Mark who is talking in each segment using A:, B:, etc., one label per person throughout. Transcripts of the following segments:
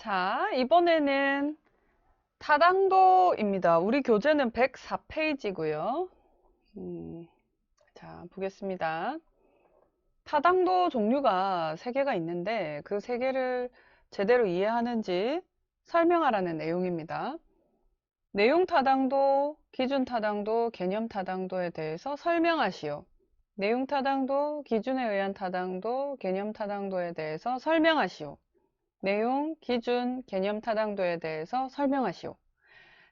A: 자, 이번에는 타당도입니다. 우리 교재는 104페이지고요. 자, 보겠습니다. 타당도 종류가 3개가 있는데 그 3개를 제대로 이해하는지 설명하라는 내용입니다. 내용 타당도, 기준 타당도, 개념 타당도에 대해서 설명하시오. 내용 타당도, 기준에 의한 타당도, 개념 타당도에 대해서 설명하시오. 내용, 기준, 개념 타당도에 대해서 설명하시오.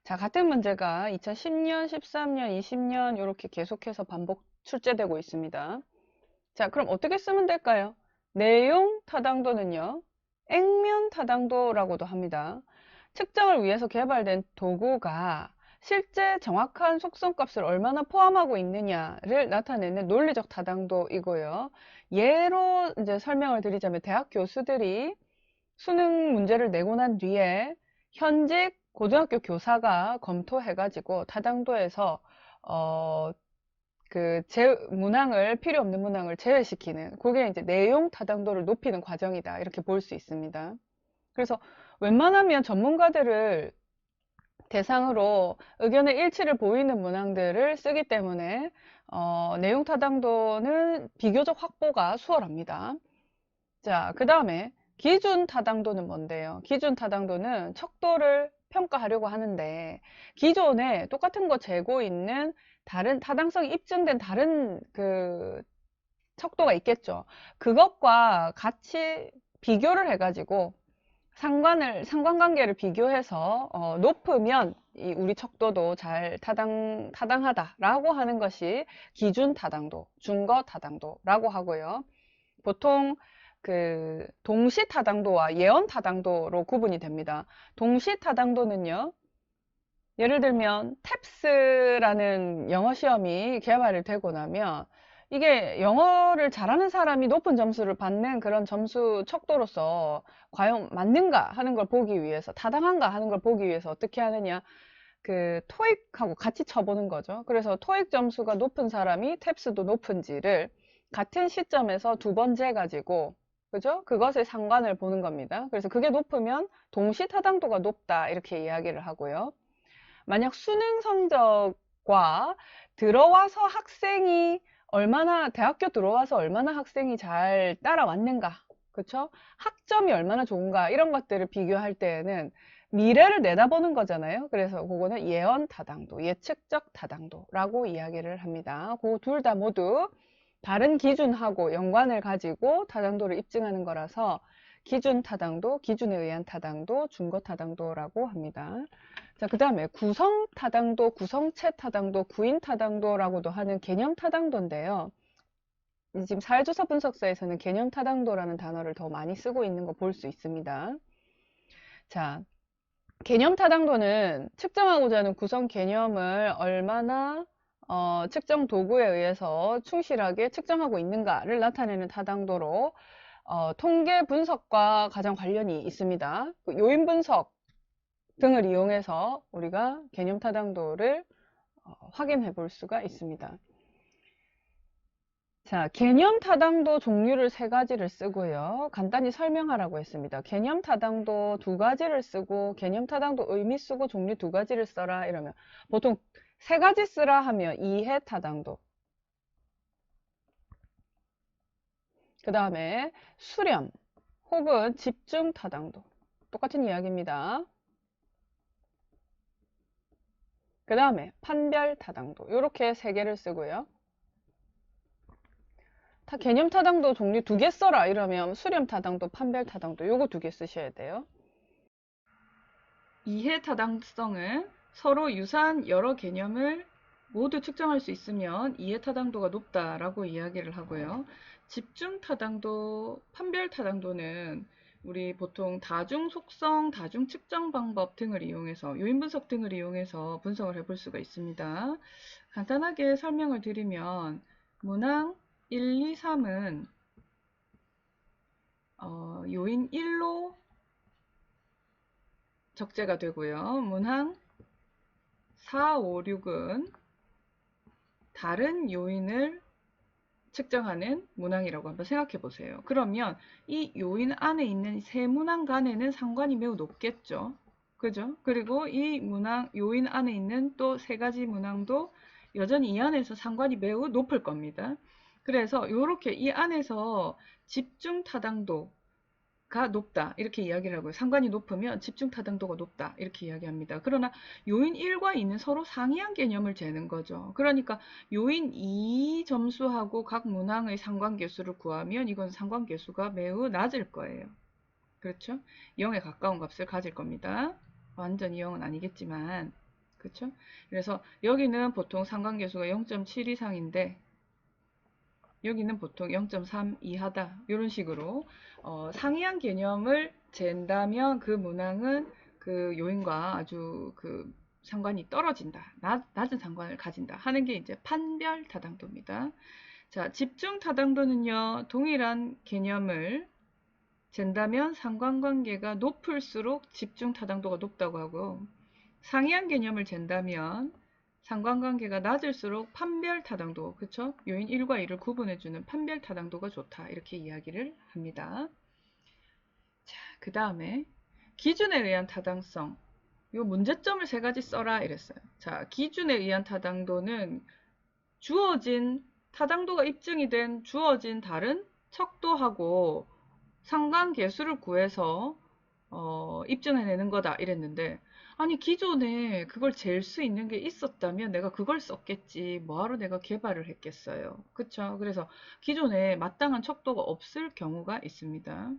A: 자, 같은 문제가 2010년, 13년, 20년 이렇게 계속해서 반복 출제되고 있습니다. 자, 그럼 어떻게 쓰면 될까요? 내용 타당도는요, 액면 타당도라고도 합니다. 측정을 위해서 개발된 도구가 실제 정확한 속성값을 얼마나 포함하고 있느냐를 나타내는 논리적 타당도이고요. 예로 이제 설명을 드리자면 대학 교수들이 수능 문제를 내고 난 뒤에 현직 고등학교 교사가 검토해가지고 타당도에서 문항을 필요 없는 문항을 제외시키는 그게 이제 내용 타당도를 높이는 과정이다 이렇게 볼 수 있습니다. 그래서 웬만하면 전문가들을 대상으로 의견의 일치를 보이는 문항들을 쓰기 때문에 내용 타당도는 비교적 확보가 수월합니다. 자, 그 다음에 기준 타당도는 뭔데요? 기준 타당도는 척도를 평가하려고 하는데 기존에 똑같은 거 재고 있는 다른 타당성이 입증된 다른 척도가 있겠죠. 그것과 같이 비교를 해가지고 상관관계를 비교해서 높으면 우리 척도도 잘 타당하다라고 하는 것이 기준 타당도, 준거 타당도라고 하고요. 보통 동시 타당도와 예언 타당도로 구분이 됩니다. 동시 타당도는요, 예를 들면 탭스라는 영어 시험이 개발이 되고 나면 이게 영어를 잘하는 사람이 높은 점수를 받는 그런 점수 척도로서 과연 맞는가 하는 걸 보기 위해서, 타당한가 하는 걸 보기 위해서 어떻게 하느냐, 토익하고 같이 쳐보는 거죠. 그래서 토익 점수가 높은 사람이 탭스도 높은지를 같은 시점에서 2번 재가지고, 그죠? 그것의 상관을 보는 겁니다. 그래서 그게 높으면 동시 타당도가 높다 이렇게 이야기를 하고요. 만약 수능 성적과 들어와서 학생이 대학교 들어와서 얼마나 학생이 잘 따라왔는가, 그쵸? 학점이 얼마나 좋은가, 이런 것들을 비교할 때에는 미래를 내다보는 거잖아요. 그래서 그거는 예언 타당도, 예측적 타당도라고 이야기를 합니다. 그 둘 다 모두 다른 기준하고 연관을 가지고 타당도를 입증하는 거라서 기준 타당도, 기준에 의한 타당도, 준거 타당도라고 합니다. 자, 그 다음에 구성 타당도, 구성체 타당도, 구인 타당도라고도 하는 개념 타당도인데요. 지금 사회조사 분석서에서는 개념 타당도라는 단어를 더 많이 쓰고 있는 거 볼 수 있습니다. 자, 개념 타당도는 측정하고자 하는 구성 개념을 얼마나 측정 도구에 의해서 충실하게 측정하고 있는가를 나타내는 타당도로 통계 분석과 가장 관련이 있습니다. 요인 분석 등을 이용해서 우리가 개념 타당도를 확인해 볼 수가 있습니다. 자, 개념 타당도 종류를 3가지를 쓰고요. 간단히 설명하라고 했습니다. 개념 타당도 2가지를 쓰고 개념 타당도 의미 쓰고 종류 2가지를 써라 이러면 보통 3가지 쓰라 하면 이해 타당도, 그 다음에 수렴 혹은 집중 타당도, 똑같은 이야기입니다. 그 다음에 판별 타당도, 이렇게 3개를 쓰고요. 개념 타당도 종류 2개 써라 이러면 수렴 타당도, 판별 타당도 요거 2개 쓰셔야 돼요. 이해 타당성은 서로 유사한 여러 개념을 모두 측정할 수 있으면 이해 타당도가 높다라고 이야기를 하고요. 집중 타당도, 판별 타당도는 우리 보통 다중 속성, 다중 측정 방법 등을 이용해서 요인 분석 등을 이용해서 분석을 해볼 수가 있습니다. 간단하게 설명을 드리면 문항 1, 2, 3은 요인 1로 적재가 되고요. 문항 4, 5, 6은 다른 요인을
B: 측정하는 문항이라고 한번 생각해 보세요. 그러면 이 요인 안에 있는 세 문항 간에는 상관이 매우 높겠죠. 그죠? 그리고 이 문항, 요인 안에 있는 또 세 가지 문항도 여전히 이 안에서 상관이 매우 높을 겁니다. 그래서 이렇게 이 안에서 집중 타당도 가 높다 이렇게 이야기를 하고요. 상관이 높으면 집중 타당도가 높다 이렇게 이야기합니다. 그러나 요인 1과 2는 서로 상이한 개념을 재는 거죠. 그러니까 요인 2 점수하고 각 문항의 상관계수를 구하면 이건 상관계수가 매우 낮을 거예요. 그렇죠? 0에 가까운 값을 가질 겁니다. 완전히 0은 아니겠지만 그렇죠? 그래서 여기는 보통 상관계수가 0.7 이상인데 여기는 보통 0.3 이하다. 이런 식으로 상이한 개념을 잰다면 그 문항은 그 요인과 아주 그 상관이 떨어진다. 낮은 상관을 가진다. 하는 게 이제 판별 타당도입니다. 자, 집중 타당도는요. 동일한 개념을 잰다면 상관관계가 높을수록 집중 타당도가 높다고 하고 상이한 개념을 잰다면 상관관계가 낮을수록 판별 타당도, 그쵸? 요인 1과 2를 구분해주는 판별 타당도가 좋다. 이렇게 이야기를 합니다. 자, 그 다음에 기준에 의한 타당성. 요 문제점을 세 가지 써라 이랬어요. 자, 기준에 의한 타당도는 주어진 타당도가 입증이 된 주어진 다른 척도하고 상관계수를 구해서 입증해내는 거다 이랬는데 아니 기존에 그걸 잴 수 있는 게 있었다면 내가 그걸 썼겠지 뭐하러 내가 개발을 했겠어요. 그쵸? 그래서 기존에 마땅한 척도가 없을 경우가 있습니다.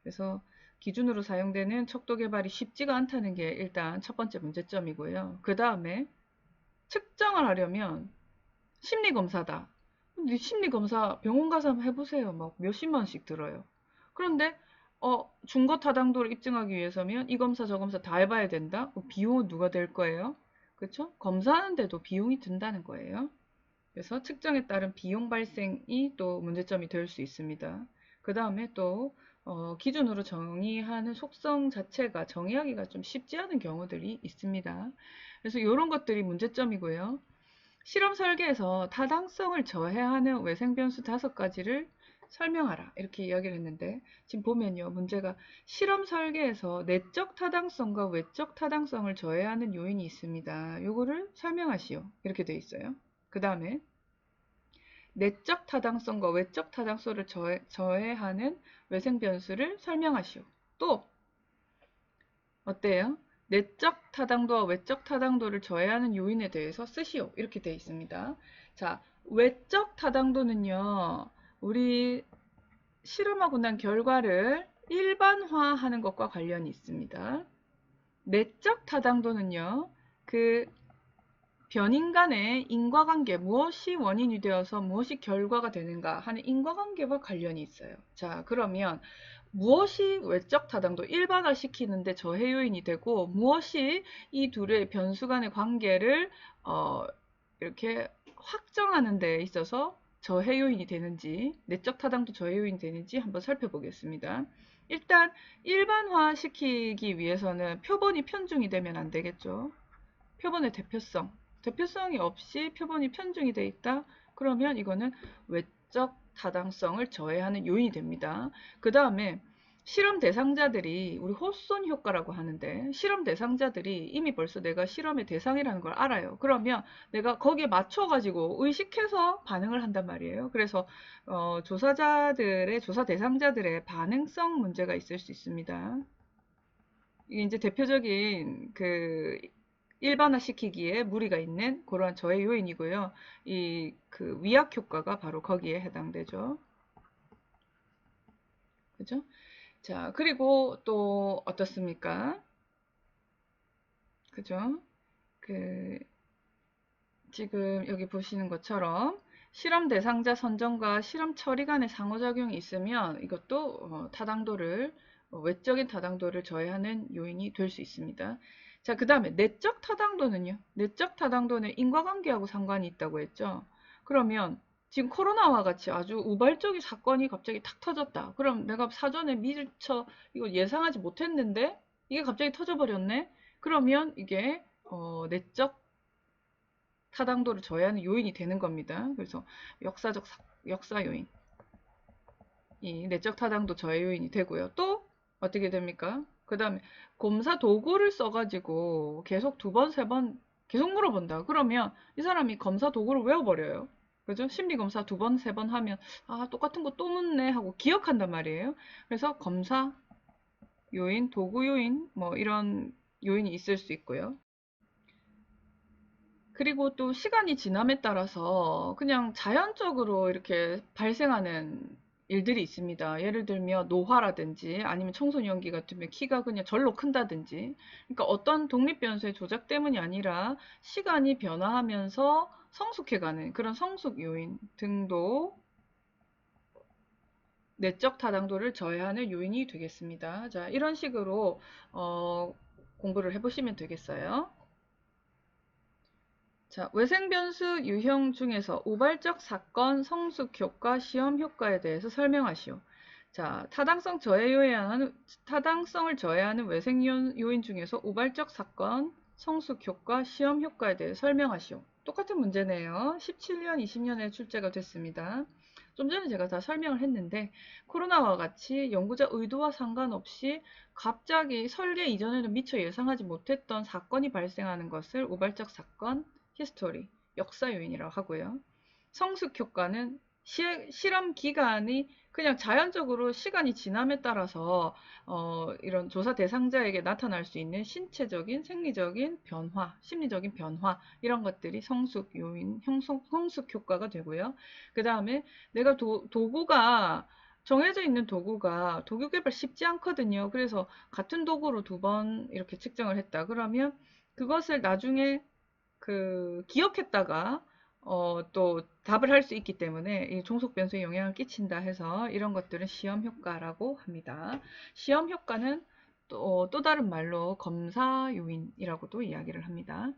B: 그래서 기준으로 사용되는 척도 개발이 쉽지가 않다는 게 일단 첫 번째 문제점이고요. 그 다음에 측정을 하려면 심리검사다. 근데 심리검사 병원 가서 한번 해보세요. 막 몇십만 원씩 들어요. 그런데 중거 타당도를 입증하기 위해서면 이 검사 저 검사 다 해봐야 된다? 비용은 누가 될 거예요? 그렇죠? 검사하는데도 비용이 든다는 거예요. 그래서 측정에 따른 비용 발생이 또 문제점이 될 수 있습니다. 그 다음에 또 기준으로 정의하는 속성 자체가 정의하기가 좀 쉽지 않은 경우들이 있습니다. 그래서 이런 것들이 문제점이고요. 실험 설계에서 타당성을 저해하는 외생변수 5가지를 설명하라 이렇게 이야기를 했는데 지금 보면요 문제가 실험 설계에서 내적 타당성과 외적 타당성을 저해하는 요인이 있습니다. 요거를 설명하시오 이렇게 돼 있어요. 그 다음에 내적 타당성과 외적 타당성을 저해하는 외생변수를 설명하시오. 또 어때요? 내적 타당도와 외적 타당도를 저해하는 요인에 대해서 쓰시오. 이렇게 되어 있습니다. 자, 외적 타당도는요. 우리 실험하고 난 결과를 일반화하는 것과 관련이 있습니다. 내적 타당도는요. 그 변인 간의 인과관계, 무엇이 원인이 되어서 무엇이 결과가 되는가 하는 인과관계와 관련이 있어요. 자, 그러면 무엇이 외적 타당도 일반화시키는데 저해 요인이 되고 무엇이 이 둘의 변수 간의 관계를 이렇게 확정하는 데 있어서 저해 요인이 되는지 내적 타당도 저해 요인이 되는지 한번 살펴보겠습니다. 일단 일반화시키기 위해서는 표본이 편중이 되면 안 되겠죠. 표본의 대표성이 없이 표본이 편중이 돼 있다. 그러면 이거는 외적 타당성을 저해하는 요인이 됩니다. 그 다음에 실험 대상자들이 우리 호손 효과라고 하는데 실험 대상자들이 이미 벌써 내가 실험의 대상이라는 걸 알아요. 그러면 내가 거기에 맞춰가지고 의식해서 반응을 한단 말이에요. 그래서 조사 대상자들의 반응성 문제가 있을 수 있습니다. 이게 이제 대표적인 그 일반화시키기에 무리가 있는 그러한 저해 요인이고요. 이 그 위약 효과가 바로 거기에 해당되죠. 그죠? 자, 그리고 또 어떻습니까? 그죠? 그 지금 여기 보시는 것처럼 실험 대상자 선정과 실험 처리 간의 상호작용이 있으면 이것도 타당도를 외적인 타당도를 저해하는 요인이 될 수 있습니다. 자, 그 다음에 내적 타당도는요. 내적 타당도는 인과관계하고 상관이 있다고 했죠. 그러면 지금 코로나와 같이 아주 우발적인 사건이 갑자기 탁 터졌다. 그럼 내가 사전에 미처 이거 예상하지 못했는데 이게 갑자기 터져버렸네. 그러면 이게 내적 타당도를 저해하는 요인이 되는 겁니다. 그래서 역사 요인, 이 내적 타당도 저해 요인이 되고요. 또 어떻게 됩니까? 그 다음에 검사 도구를 써가지고 계속 두 번, 세 번 계속 물어본다. 그러면 이 사람이 검사 도구를 외워버려요. 그죠? 심리검사 두 번, 세 번 하면 아, 똑같은 거 또 묻네 하고 기억한단 말이에요. 그래서 검사 요인, 도구 요인, 뭐 이런 요인이 있을 수 있고요. 그리고 또 시간이 지남에 따라서 그냥 자연적으로 이렇게 발생하는 일들이 있습니다. 예를 들면 노화라든지 아니면 청소년기 같으면 키가 그냥 절로 큰다든지. 그러니까 어떤 독립 변수의 조작 때문이 아니라 시간이 변화하면서 성숙해가는 그런 성숙 요인 등도 내적 타당도를 저해하는 요인이 되겠습니다. 자, 이런 식으로 공부를 해보시면 되겠어요. 자, 외생변수 유형 중에서 우발적 사건 성숙 효과, 시험 효과에 대해서 설명하시오. 자, 타당성을 저해하는 외생 요인 중에서 우발적 사건, 성숙 효과, 시험 효과에 대해 설명하시오. 똑같은 문제네요. 17년, 20년에 출제가 됐습니다. 좀 전에 제가 다 설명을 했는데 코로나와 같이 연구자 의도와 상관없이 갑자기 설계 이전에는 미처 예상하지 못했던 사건이 발생하는 것을 우발적 사건, 히스토리, 역사 요인이라고 하고요. 성숙 효과는 실험 기간이 그냥 자연적으로 시간이 지남에 따라서 이런 조사 대상자에게 나타날 수 있는 신체적인, 생리적인 변화, 심리적인 변화 이런 것들이 성숙 요인, 성숙 효과가 되고요. 그 다음에 내가 도구가 정해져 있는 도구가 도구 개발 쉽지 않거든요. 그래서 같은 도구로 두 번 이렇게 측정을 했다. 그러면 그것을 나중에 기억했다가 또 답을 할 수 있기 때문에 이 종속 변수에 영향을 끼친다 해서 이런 것들은 시험 효과라고 합니다. 시험 효과는 또 다른 말로 검사 요인이라고도 이야기를 합니다.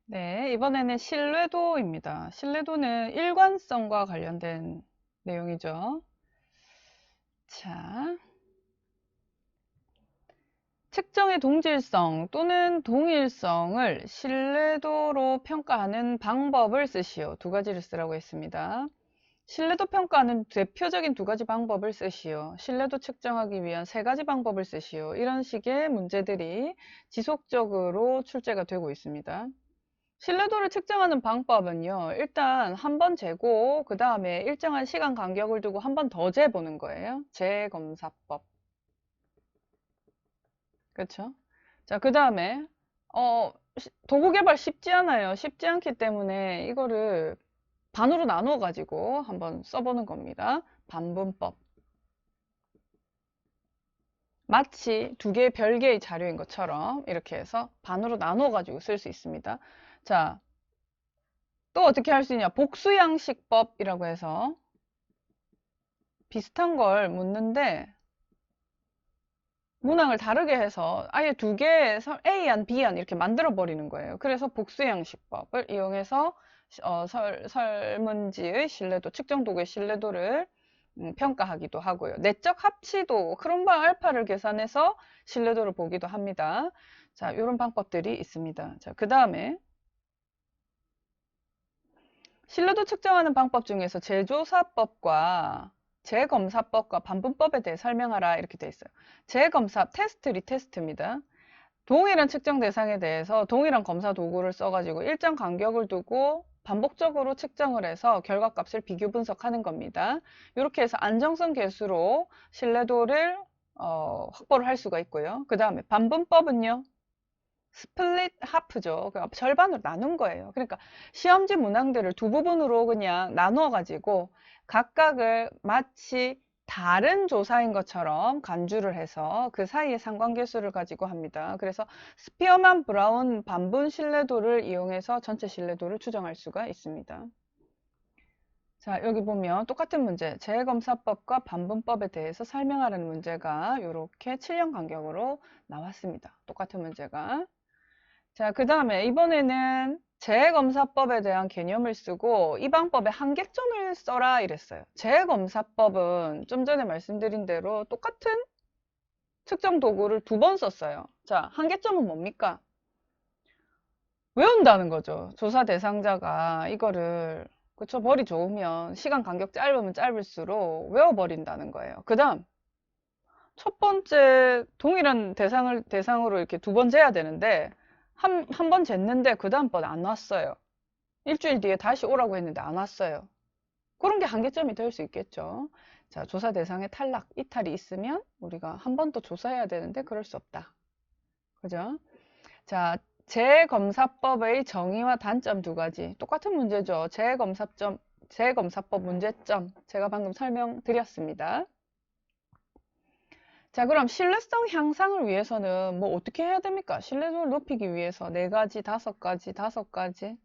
A: 네, 이번에는 신뢰도입니다. 신뢰도는 일관성과 관련된 내용이죠. 자, 측정의 동질성 또는 동일성을 신뢰도로 평가하는 방법을 쓰시오. 두 가지를 쓰라고 했습니다. 신뢰도 평가는 대표적인 두 가지 방법을 쓰시오. 신뢰도 측정하기 위한 세 가지 방법을 쓰시오. 이런 식의 문제들이 지속적으로 출제가 되고 있습니다. 신뢰도를 측정하는 방법은요, 일단 한 번 재고, 그 다음에 일정한 시간 간격을 두고 한 번 더 재보는 거예요. 재검사법. 그렇죠? 자, 그 다음에, 도구 개발 쉽지 않아요. 쉽지 않기 때문에 이거를 반으로 나누어 가지고 한번 써보는 겁니다. 반분법. 마치 두 개의 별개의 자료인 것처럼 이렇게 해서 반으로 나누어 가지고 쓸 수 있습니다. 자, 또 어떻게 할 수 있냐? 복수양식법이라고 해서 비슷한 걸 묻는데 문항을 다르게 해서 아예 두 개의 A안, B안 이렇게 만들어 버리는 거예요. 그래서 복수양식법을 이용해서 설문지의 신뢰도, 측정 도구의 신뢰도를 평가하기도 하고요. 내적 합치도 크롬바 알파를 계산해서 신뢰도를 보기도 합니다. 자, 이런 방법들이 있습니다. 자, 그 다음에 신뢰도 측정하는 방법 중에서 재조사법과 재검사법과 반분법에 대해 설명하라 이렇게 돼 있어요. 재검사, 테스트, 리테스트입니다. 동일한 측정 대상에 대해서 동일한 검사 도구를 써가지고 일정 간격을 두고 반복적으로 측정을 해서 결과값을 비교 분석하는 겁니다. 이렇게 해서 안정성 계수로 신뢰도를 확보를 할 수가 있고요. 그 다음에 반분법은요. 스플릿 하프죠. 그러니까 절반으로 나눈 거예요. 그러니까 시험지 문항들을 두 부분으로 그냥 나누어 가지고 각각을 마치 다른 조사인 것처럼 간주를 해서 그 사이의 상관계수를 가지고 합니다. 그래서 스피어만 브라운 반분 신뢰도를 이용해서 전체 신뢰도를 추정할 수가 있습니다. 자, 여기 보면 똑같은 문제, 재검사법과 반분법에 대해서 설명하라는 문제가 이렇게 7년 간격으로 나왔습니다. 똑같은 문제가. 자, 그 다음에 이번에는 재검사법에 대한 개념을 쓰고 이 방법에 한계점을 써라 이랬어요. 재검사법은 좀 전에 말씀드린 대로 똑같은 측정 도구를 2번 썼어요. 자, 한계점은 뭡니까? 외운다는 거죠. 조사 대상자가 이거를, 그쵸? 벌이 좋으면, 시간 간격 짧으면 짧을수록 외워버린다는 거예요. 그 다음, 첫 번째 동일한 대상으로 이렇게 2번 재야 되는데, 한 번 쟀는데 그 다음번 안 왔어요. 일주일 뒤에 다시 오라고 했는데 안 왔어요. 그런 게 한계점이 될 수 있겠죠. 자, 조사 대상에 탈락, 이탈이 있으면 우리가 한 번 더 조사해야 되는데 그럴 수 없다. 그죠? 자, 재검사법의 정의와 단점 2가지. 똑같은 문제죠. 재검사법 문제점. 제가 방금 설명드렸습니다. 자, 그럼 신뢰성 향상을 위해서는 뭐 어떻게 해야 됩니까? 신뢰도를 높이기 위해서 4가지, 5가지.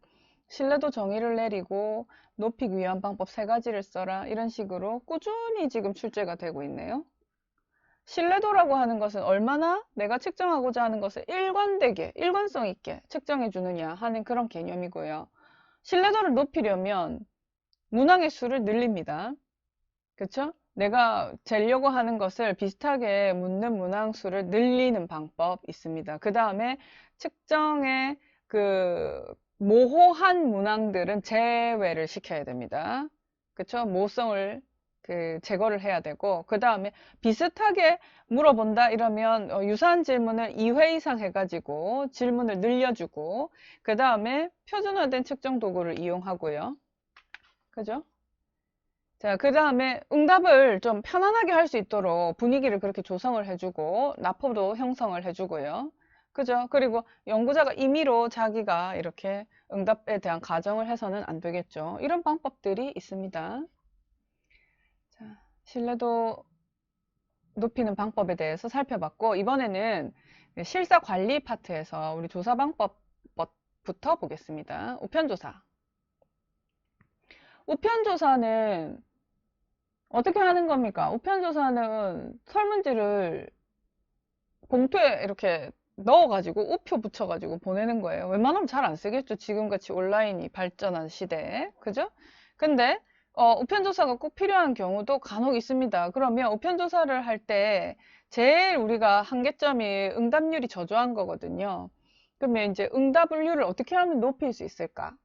A: 신뢰도 정의를 내리고 높이기 위한 방법 3가지를 써라. 이런 식으로 꾸준히 지금 출제가 되고 있네요. 신뢰도라고 하는 것은 얼마나 내가 측정하고자 하는 것을 일관되게, 일관성 있게 측정해 주느냐 하는 그런 개념이고요. 신뢰도를 높이려면 문항의 수를 늘립니다. 그쵸? 내가 재려고 하는 것을 비슷하게 묻는 문항 수를 늘리는 방법 있습니다. 그 다음에 측정의 모호한 문항들은 제외를 시켜야 됩니다. 그쵸? 모성을 제거를 해야 되고, 그 다음에 비슷하게 물어본다 이러면 유사한 질문을 2회 이상 해가지고 질문을 늘려주고, 그 다음에 표준화된 측정 도구를 이용하고요. 그죠? 자, 그 다음에 응답을 좀 편안하게 할 수 있도록 분위기를 그렇게 조성을 해주고, 나포도 형성을 해주고요. 그죠? 그리고 연구자가 임의로 자기가 이렇게 응답에 대한 가정을 해서는 안 되겠죠. 이런 방법들이 있습니다. 자, 신뢰도 높이는 방법에 대해서 살펴봤고, 이번에는 실사 관리 파트에서 우리 조사 방법부터 보겠습니다. 우편조사. 우편조사는 어떻게 하는 겁니까? 우편조사는 설문지를 봉투에 이렇게 넣어가지고 우표 붙여가지고 보내는 거예요. 웬만하면 잘 안 쓰겠죠. 지금같이 온라인이 발전한 시대에. 그죠? 근데 우편조사가 꼭 필요한 경우도 간혹 있습니다. 그러면 우편조사를 할 때 제일 우리가 한계점이 응답률이 저조한 거거든요. 그러면 이제 응답률을 어떻게 하면 높일 수 있을까?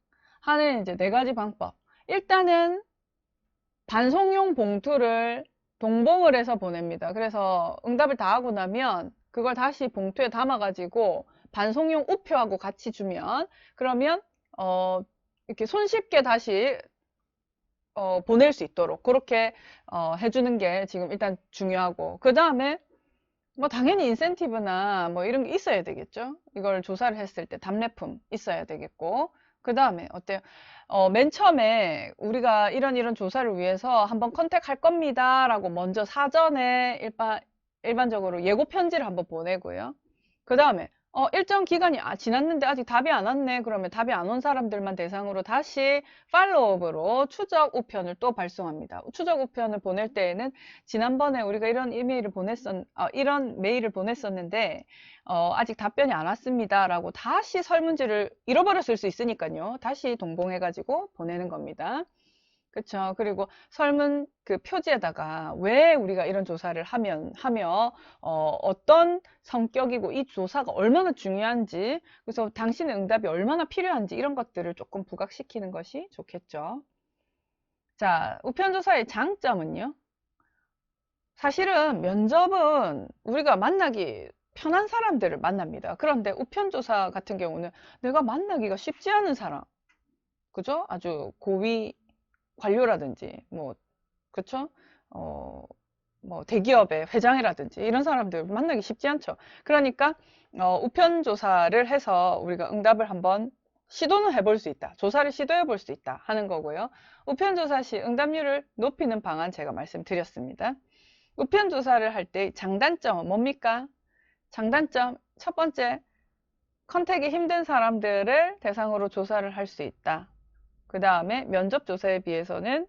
A: 하는 이제 4가지 방법. 일단은 반송용 봉투를 동봉을 해서 보냅니다. 그래서 응답을 다 하고 나면 그걸 다시 봉투에 담아가지고 반송용 우표하고 같이 주면, 그러면 이렇게 손쉽게 다시 보낼 수 있도록 그렇게 해주는 게 지금 일단 중요하고, 그 다음에 뭐 당연히 인센티브나 뭐 이런 게 있어야 되겠죠. 이걸 조사를 했을 때 답례품 있어야 되겠고, 그 다음에 어때요? 맨 처음에 우리가 이런 조사를 위해서 한번 컨택할 겁니다 라고 먼저 사전에 일반적으로 예고 편지를 한번 보내고요. 그 다음에 일정 기간이 지났는데 아직 답이 안 왔네. 그러면 답이 안 온 사람들만 대상으로 다시 팔로우업으로 추적 우편을 또 발송합니다. 추적 우편을 보낼 때에는 지난번에 우리가 이런 이런 메일을 보냈었는데 아직 답변이 안 왔습니다 라고 다시 설문지를 잃어버렸을 수 있으니까요. 다시 동봉해가지고 보내는 겁니다. 그쵸. 그리고 설문 표지에다가 왜 우리가 이런 조사를 하며, 어떤 성격이고 이 조사가 얼마나 중요한지, 그래서 당신의 응답이 얼마나 필요한지 이런 것들을 조금 부각시키는 것이 좋겠죠. 자, 우편조사의 장점은요. 사실은 면접은 우리가 만나기 편한 사람들을 만납니다. 그런데 우편조사 같은 경우는 내가 만나기가 쉽지 않은 사람, 그죠? 아주 고위 관료라든지 그쵸? 뭐 대기업의 회장이라든지 이런 사람들 만나기 쉽지 않죠. 그러니까 우편 조사를 해서 우리가 응답을 한번 시도는 해볼 수 있다. 조사를 시도해 볼 수 있다 하는 거고요. 우편 조사 시 응답률을 높이는 방안 제가 말씀드렸습니다. 우편 조사를 할 때 장단점은 뭡니까? 장단점 첫 번째, 컨택이 힘든 사람들을 대상으로 조사를 할 수 있다. 그 다음에 면접 조사에 비해서는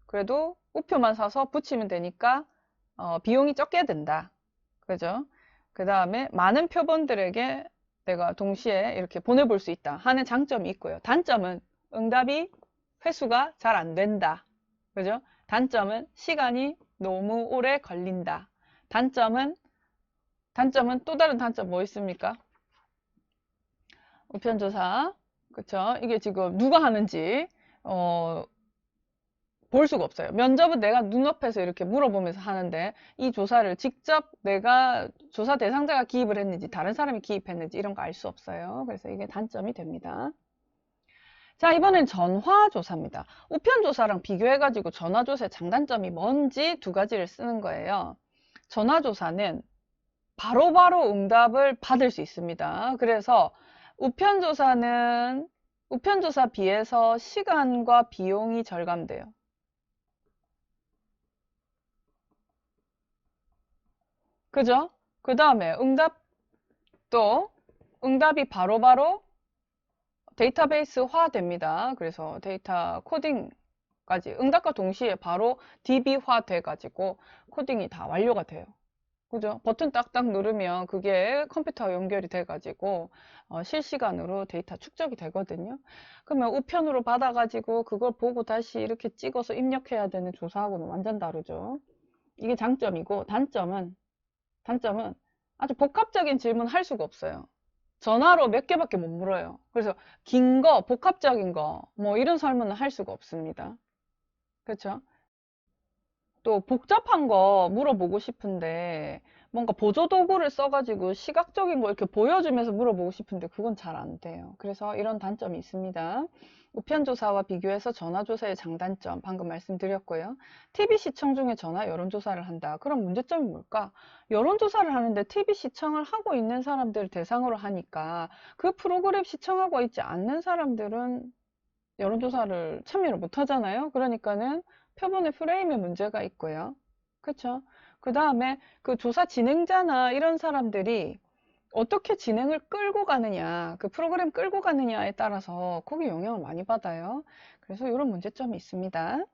A: 그래도 우표만 사서 붙이면 되니까 비용이 적게 든다. 그죠? 그 다음에 많은 표본들에게 내가 동시에 이렇게 보내볼 수 있다 하는 장점이 있고요. 단점은 응답이 회수가 잘 안 된다. 그죠? 단점은 시간이 너무 오래 걸린다. 단점은 단점은 또 다른 단점 뭐 있습니까? 우편조사. 그쵸? 이게 지금 누가 하는지, 볼 수가 없어요. 면접은 내가 눈앞에서 이렇게 물어보면서 하는데 이 조사를 직접 내가 조사 대상자가 기입을 했는지 다른 사람이 기입했는지 이런 거 알 수 없어요. 그래서 이게 단점이 됩니다. 자, 이번엔 전화조사입니다. 우편조사랑 비교해가지고 전화조사의 장단점이 뭔지 두 가지를 쓰는 거예요. 전화조사는 바로바로 응답을 받을 수 있습니다. 그래서 우편조사는 우편조사 비해서 시간과 비용이 절감돼요. 그죠? 그 다음에 응답이 바로바로 데이터베이스화 됩니다. 그래서 데이터 코딩까지 응답과 동시에 바로 DB화 돼가지고 코딩이 다 완료가 돼요. 그죠? 버튼 딱딱 누르면 그게 컴퓨터와 연결이 돼가지고 실시간으로 데이터 축적이 되거든요. 그러면 우편으로 받아가지고 그걸 보고 다시 이렇게 찍어서 입력해야 되는 조사하고는 완전 다르죠. 이게 장점이고 단점은 아주 복합적인 질문 할 수가 없어요. 전화로 몇 개밖에 못 물어요. 그래서 긴 거, 복합적인 거, 뭐 이런 설문은 할 수가 없습니다. 그렇죠? 또 복잡한 거 물어보고 싶은데 뭔가 보조도구를 써가지고 시각적인 거 이렇게 보여주면서 물어보고 싶은데 그건 잘 안 돼요. 그래서 이런 단점이 있습니다. 우편조사와 비교해서 전화조사의 장단점 방금 말씀드렸고요. TV 시청 중에 전화 여론조사를 한다. 그럼 문제점이 뭘까? 여론조사를 하는데 TV 시청을 하고 있는 사람들을 대상으로 하니까 그 프로그램 시청하고 있지 않는 사람들은 여론조사를 참여를 못 하잖아요. 그러니까는 표본의 프레임에 문제가 있고요. 그쵸? 그 다음에 그 조사 진행자나 이런 사람들이 어떻게 진행을 끌고 가느냐, 그 프로그램 끌고 가느냐에 따라서 거기 영향을 많이 받아요. 그래서 이런 문제점이 있습니다.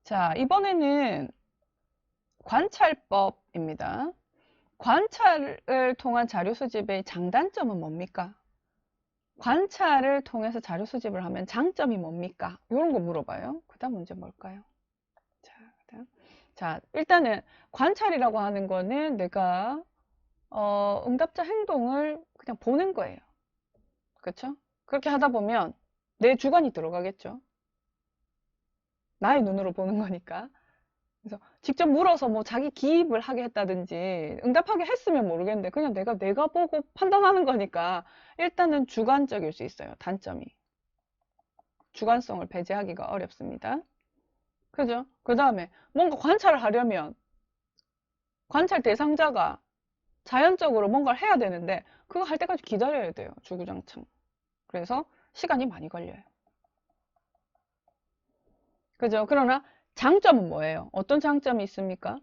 A: 자, 이번에는 관찰법입니다. 관찰을 통한 자료 수집의 장단점은 뭡니까? 관찰을 통해서 자료 수집을 하면 장점이 뭡니까? 이런 거 물어봐요. 그 다음 문제 뭘까요? 자, 그다음. 자, 일단은 관찰이라고 하는 거는 내가 응답자 행동을 그냥 보는 거예요. 그렇죠? 그렇게 하다 보면 내 주관이 들어가겠죠. 나의 눈으로 보는 거니까. 그래서 직접 물어서 뭐 자기 기입을 하게 했다든지 응답하게 했으면 모르겠는데 그냥 내가 보고 판단하는 거니까 일단은 주관적일 수 있어요. 단점이. 주관성을 배제하기가 어렵습니다. 그죠? 그 다음에 뭔가 관찰을 하려면 관찰 대상자가 자연적으로 뭔가를 해야 되는데 그거 할 때까지 기다려야 돼요. 주구장창. 그래서 시간이 많이 걸려요. 그죠? 그러나 장점은 뭐예요? 어떤 장점이 있습니까?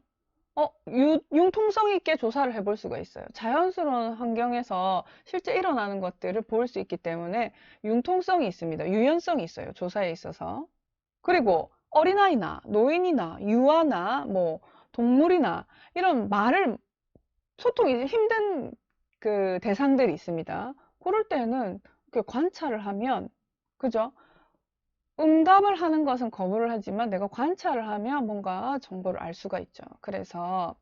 A: 융통성 있게 조사를 해볼 수가 있어요. 자연스러운 환경에서 실제 일어나는 것들을 볼 수 있기 때문에 융통성이 있습니다. 유연성이 있어요. 조사에 있어서. 그리고 어린아이나 노인이나 유아나 뭐 동물이나 이런 소통이 힘든 그 대상들이 있습니다. 그럴 때는 이렇게 관찰을 하면, 그죠? 응답을 하는 것은 거부를 하지만 내가 관찰을 하면 뭔가 정보를 알 수가 있죠. 그래서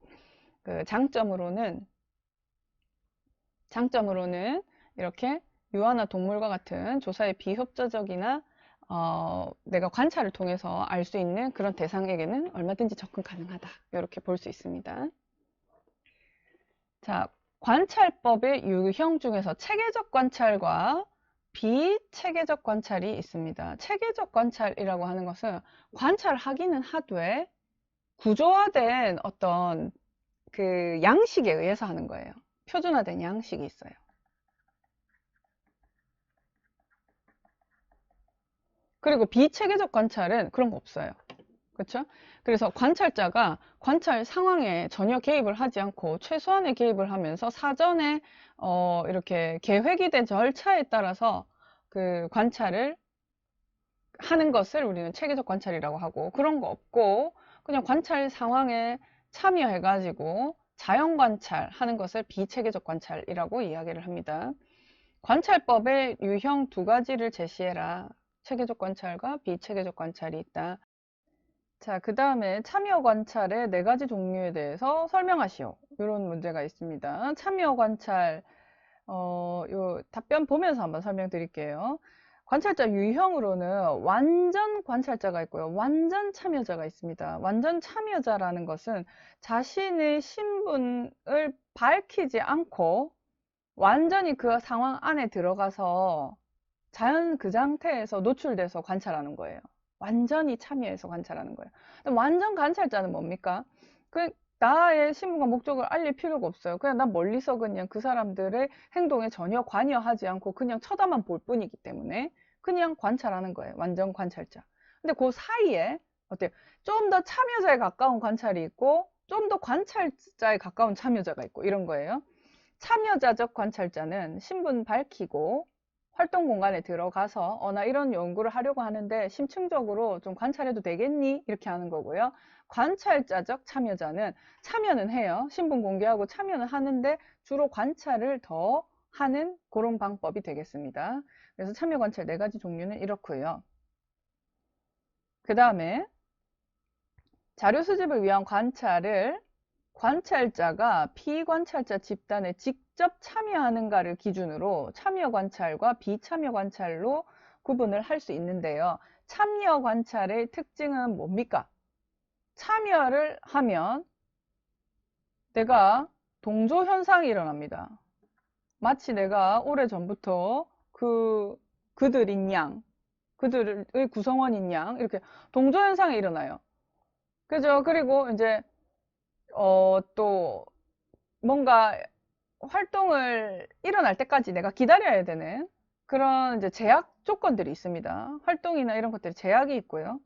A: 그 장점으로는 이렇게 유아나 동물과 같은 조사에 비협조적이나 내가 관찰을 통해서 알 수 있는 그런 대상에게는 얼마든지 접근 가능하다. 이렇게 볼 수 있습니다. 자, 관찰법의 유형 중에서 체계적 관찰과 비체계적 관찰이 있습니다. 체계적 관찰이라고 하는 것은 관찰하기는 하되 구조화된 어떤 그 양식에 의해서 하는 거예요. 표준화된 양식이 있어요. 그리고 비체계적 관찰은 그런 거 없어요. 그렇죠? 그래서 관찰자가 관찰 상황에 전혀 개입을 하지 않고 최소한의 개입을 하면서 사전에 이렇게 계획이 된 절차에 따라서 그 관찰을 하는 것을 우리는 체계적 관찰이라고 하고 그런 거 없고 그냥 관찰 상황에 참여해가지고 자연 관찰하는 것을 비체계적 관찰이라고 이야기를 합니다. 관찰법의 유형 두 가지를 제시해라. 체계적 관찰과 비체계적 관찰이 있다. 자, 그 다음에 참여 관찰의 네 가지 종류에 대해서 설명하시오. 이런 문제가 있습니다. 참여 관찰, 요 답변 보면서 한번 설명드릴게요. 관찰자 유형으로는 완전 관찰자가 있고요. 완전 참여자가 있습니다. 완전 참여자라는 것은 자신의 신분을 밝히지 않고 완전히 그 상황 안에 들어가서 자연 그 상태에서 노출돼서 관찰하는 거예요. 완전히 참여해서 관찰하는 거예요. 근데 완전 관찰자는 뭡니까? 그 나의 신분과 목적을 알릴 필요가 없어요. 그냥 난 멀리서 그냥 그 사람들의 행동에 전혀 관여하지 않고 그냥 쳐다만 볼 뿐이기 때문에 그냥 관찰하는 거예요. 완전 관찰자. 근데 그 사이에 어때요? 좀 더 참여자에 가까운 관찰이 있고 좀 더 관찰자에 가까운 참여자가 있고 이런 거예요. 참여자적 관찰자는 신분 밝히고 활동 공간에 들어가서 나 이런 연구를 하려고 하는데 심층적으로 좀 관찰해도 되겠니? 이렇게 하는 거고요. 관찰자적 참여자는 참여는 해요. 신분 공개하고 참여는 하는데 주로 관찰을 더 하는 그런 방법이 되겠습니다. 그래서 참여 관찰 네 가지 종류는 이렇고요. 그 다음에 자료 수집을 위한 관찰을 관찰자가 피관찰자 집단에 직접 참여하는가를 기준으로 참여 관찰과 비참여 관찰로 구분을 할 수 있는데요. 참여 관찰의 특징은 뭡니까? 참여를 하면 내가 동조 현상이 일어납니다. 마치 내가 오래전부터 그들인 양, 그들의 구성원인 양 이렇게 동조 현상이 일어나요. 그죠? 그리고 이제 또 뭔가 활동을 일어날 때까지 내가 기다려야 되는 그런 이제 제약 조건들이 있습니다. 활동이나 이런 것들이 제약이 있고요.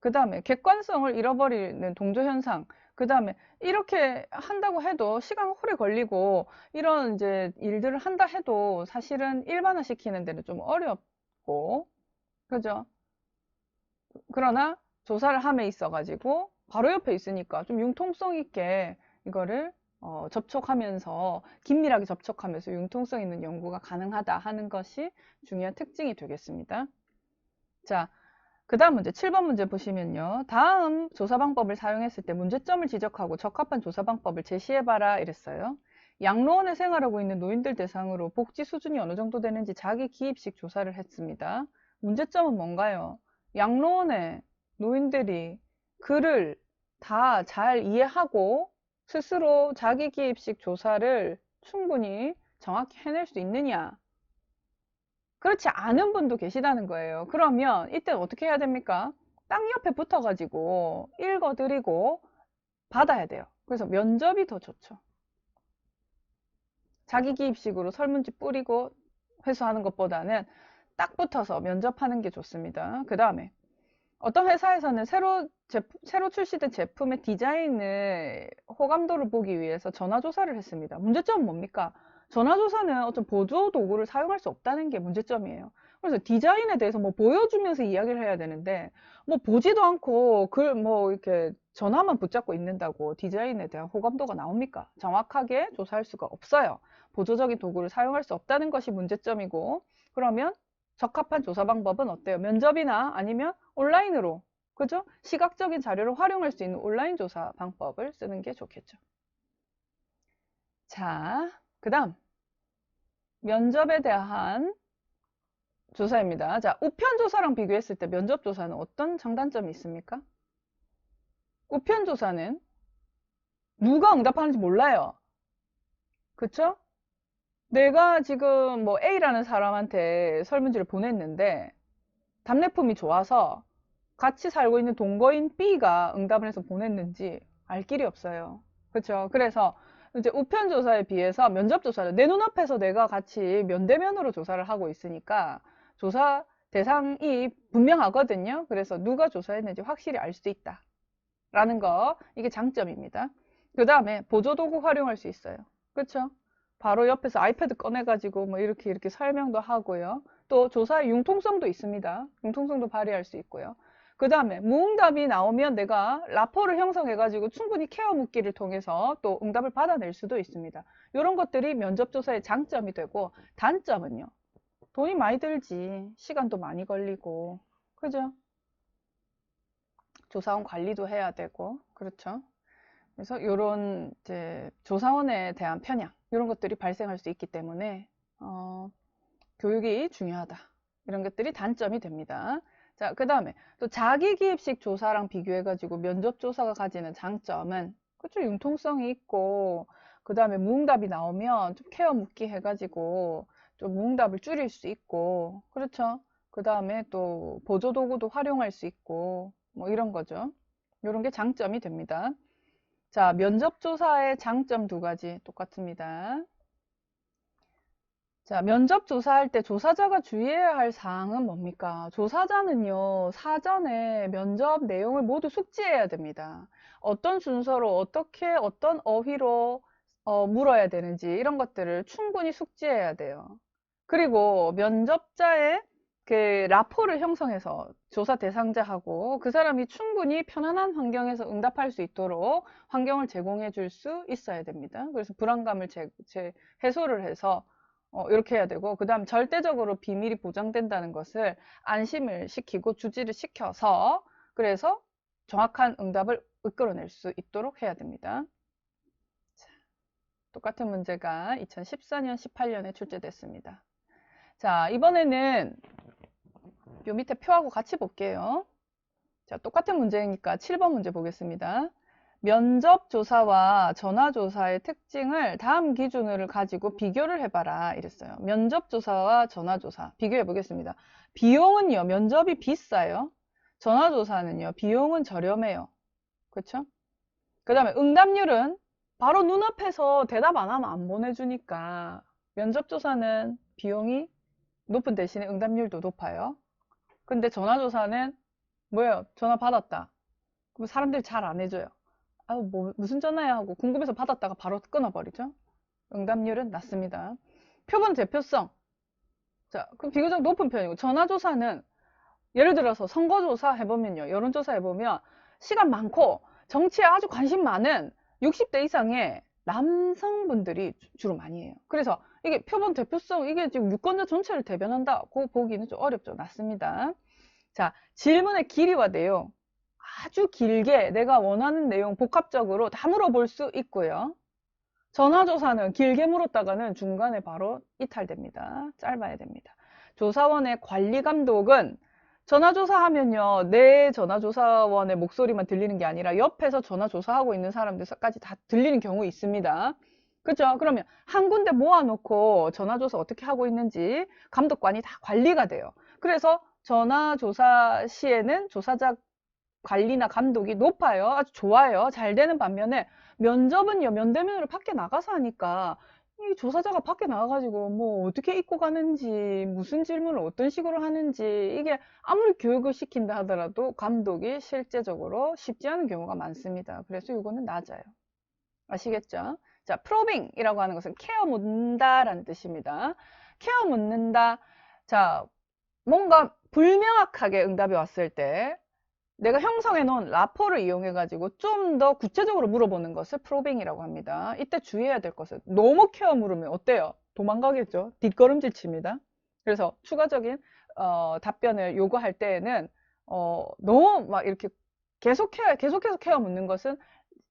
A: 그 다음에 객관성을 잃어버리는 동조 현상. 그 다음에 이렇게 한다고 해도 시간 오래 걸리고 이런 이제 일들을 한다 해도 사실은 일반화 시키는 데는 좀 어렵고, 그죠? 그러나 조사를 함에 있어 가지고 바로 옆에 있으니까 좀 융통성 있게 이거를 접촉하면서 긴밀하게 접촉하면서 융통성 있는 연구가 가능하다 하는 것이 중요한 특징이 되겠습니다. 자, 그 다음 문제 7번 문제 보시면요. 다음 조사 방법을 사용했을 때 문제점을 지적하고 적합한 조사 방법을 제시해봐라 이랬어요. 양로원에 생활하고 있는 노인들 대상으로 복지 수준이 어느 정도 되는지 자기 기입식 조사를 했습니다. 문제점은 뭔가요? 양로원에 노인들이 글을 다 잘 이해하고 스스로 자기 기입식 조사를 충분히 정확히 해낼 수 있느냐? 그렇지 않은 분도 계시다는 거예요. 그러면 이때 어떻게 해야 됩니까? 땅 옆에 붙어가지고 읽어드리고 받아야 돼요. 그래서 면접이 더 좋죠. 자기 기입식으로 설문지 뿌리고 회수하는 것보다는 딱 붙어서 면접하는 게 좋습니다. 그 다음에 어떤 회사에서는 새로 출시된 제품의 디자인의 호감도를 보기 위해서 전화조사를 했습니다. 문제점은 뭡니까? 전화조사는 어떤 보조 도구를 사용할 수 없다는 게 문제점이에요. 그래서 디자인에 대해서 뭐 보여주면서 이야기를 해야 되는데, 뭐 보지도 않고 뭐 이렇게 전화만 붙잡고 있는다고 디자인에 대한 호감도가 나옵니까? 정확하게 조사할 수가 없어요. 보조적인 도구를 사용할 수 없다는 것이 문제점이고, 그러면 적합한 조사 방법은 어때요? 면접이나 아니면 온라인으로, 그죠? 시각적인 자료를 활용할 수 있는 온라인 조사 방법을 쓰는 게 좋겠죠. 자, 그 다음 면접에 대한 조사입니다. 자, 우편 조사랑 비교했을 때 면접 조사는 어떤 장단점이 있습니까? 우편 조사는 누가 응답하는지 몰라요. 그쵸? 내가 지금 뭐 A라는 사람한테 설문지를 보냈는데 답례품이 좋아서 같이 살고 있는 동거인 B가 응답을 해서 보냈는지 알 길이 없어요. 그렇죠? 그래서 이제 우편 조사에 비해서 면접 조사를 내 눈앞에서 내가 같이 면대면으로 조사를 하고 있으니까 조사 대상이 분명하거든요. 그래서 누가 조사했는지 확실히 알 수 있다. 라는 거, 이게 장점입니다. 그 다음에 보조도구 활용할 수 있어요. 그렇죠? 바로 옆에서 아이패드 꺼내가지고 뭐 이렇게 설명도 하고요. 또 조사의 융통성도 있습니다. 융통성도 발휘할 수 있고요. 그 다음에 무응답이 나오면 내가 라포를 형성해가지고 충분히 케어 묻기를 통해서 또 응답을 받아낼 수도 있습니다. 이런 것들이 면접조사의 장점이 되고, 단점은요. 돈이 많이 들지. 시간도 많이 걸리고. 그죠? 조사원 관리도 해야 되고, 그렇죠. 그래서 이런 이제 조사원에 대한 편향, 이런 것들이 발생할 수 있기 때문에, 교육이 중요하다. 이런 것들이 단점이 됩니다. 자, 그 다음에 또 자기 기입식 조사랑 비교해가지고 면접 조사가 가지는 장점은, 그렇죠. 융통성이 있고, 그 다음에 무응답이 나오면 좀 케어 묻기 해가지고 좀 무응답을 줄일 수 있고, 그렇죠. 그 다음에 또 보조도구도 활용할 수 있고, 뭐 이런 거죠. 이런 게 장점이 됩니다. 자, 면접조사의 장점 두 가지 똑같습니다. 자, 면접 조사할 때 조사자가 주의해야 할 사항은 뭡니까? 조사자는요, 사전에 면접 내용을 모두 숙지해야 됩니다. 어떤 순서로, 어떻게, 어떤 어휘로 물어야 되는지, 이런 것들을 충분히 숙지해야 돼요. 그리고 면접자의 그 라포를 형성해서 조사 대상자하고 그 사람이 충분히 편안한 환경에서 응답할 수 있도록 환경을 제공해 줄 수 있어야 됩니다. 그래서 불안감을 해소를 해서 이렇게 해야 되고, 그 다음 절대적으로 비밀이 보장된다는 것을 안심을 시키고 주지를 시켜서, 그래서 정확한 응답을 이끌어낼 수 있도록 해야 됩니다. 자, 똑같은 문제가 2014년, 18년에 출제됐습니다. 자, 이번에는 요 밑에 표하고 같이 볼게요. 자, 똑같은 문제니까 7번 문제 보겠습니다. 면접조사와 전화조사의 특징을 다음 기준을 가지고 비교를 해봐라 이랬어요. 면접조사와 전화조사 비교해 보겠습니다. 비용은요, 면접이 비싸요. 전화조사는요, 비용은 저렴해요. 그렇죠? 그 다음에 응답률은 바로 눈앞에서 대답 안 하면 안 보내주니까 면접조사는 비용이 높은 대신에 응답률도 높아요. 근데 전화조사는 뭐예요? 전화 받았다. 그럼 사람들이 잘 안 해줘요. 아유, 뭐, 무슨 전화야 하고 궁금해서 받았다가 바로 끊어버리죠. 응답률은 낮습니다. 표본 대표성. 자, 그럼 비교적 높은 편이고, 전화조사는 예를 들어서 선거조사 해보면요. 여론조사 해보면 시간 많고 정치에 아주 관심 많은 60대 이상의 남성분들이 주로 많이 해요. 그래서 이게 표본 대표성, 이게 지금 유권자 전체를 대변한다고 보기는 좀 어렵죠. 낮습니다. 자, 질문의 길이와 내용. 아주 길게 내가 원하는 내용 복합적으로 다 물어볼 수 있고요. 전화조사는 길게 물었다가는 중간에 바로 이탈됩니다. 짧아야 됩니다. 조사원의 관리 감독은 전화조사하면요, 내 전화조사원의 목소리만 들리는 게 아니라 옆에서 전화조사하고 있는 사람들까지 다 들리는 경우 있습니다. 그죠? 그러면 한 군데 모아놓고 전화조사 어떻게 하고 있는지 감독관이 다 관리가 돼요. 그래서 전화조사 시에는 조사자 관리나 감독이 높아요. 아주 좋아요. 잘 되는 반면에 면접은요, 면대면으로 밖에 나가서 하니까 이 조사자가 밖에 나가가지고 뭐 어떻게 입고 가는지, 무슨 질문을 어떤 식으로 하는지, 이게 아무리 교육을 시킨다 하더라도 감독이 실제적으로 쉽지 않은 경우가 많습니다. 그래서 이거는 낮아요. 아시겠죠? 자, 프로빙이라고 하는 것은 케어 묻는다라는 뜻입니다. 케어 묻는다. 자, 뭔가 불명확하게 응답이 왔을 때 내가 형성해 놓은 라포를 이용해 가지고 좀 더 구체적으로 물어보는 것을 프로빙이라고 합니다. 이때 주의해야 될 것은 너무 케어 물으면 어때요? 도망가겠죠. 뒷걸음질 칩니다. 그래서 추가적인 답변을 요구할 때에는 너무 막 이렇게 계속해서 케어 묻는 것은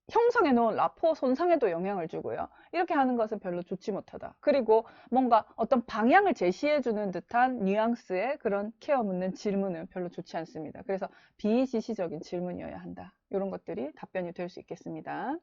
A: 형성해 놓은 라포 손상에도 영향을 주고요. 이렇게 하는 것은 별로 좋지 못하다. 그리고 뭔가 어떤 방향을 제시해 주는 듯한 뉘앙스의 그런 케어 묻는 질문은 별로 좋지 않습니다. 그래서 비지시적인 질문이어야 한다. 이런 것들이 답변이 될 수 있겠습니다.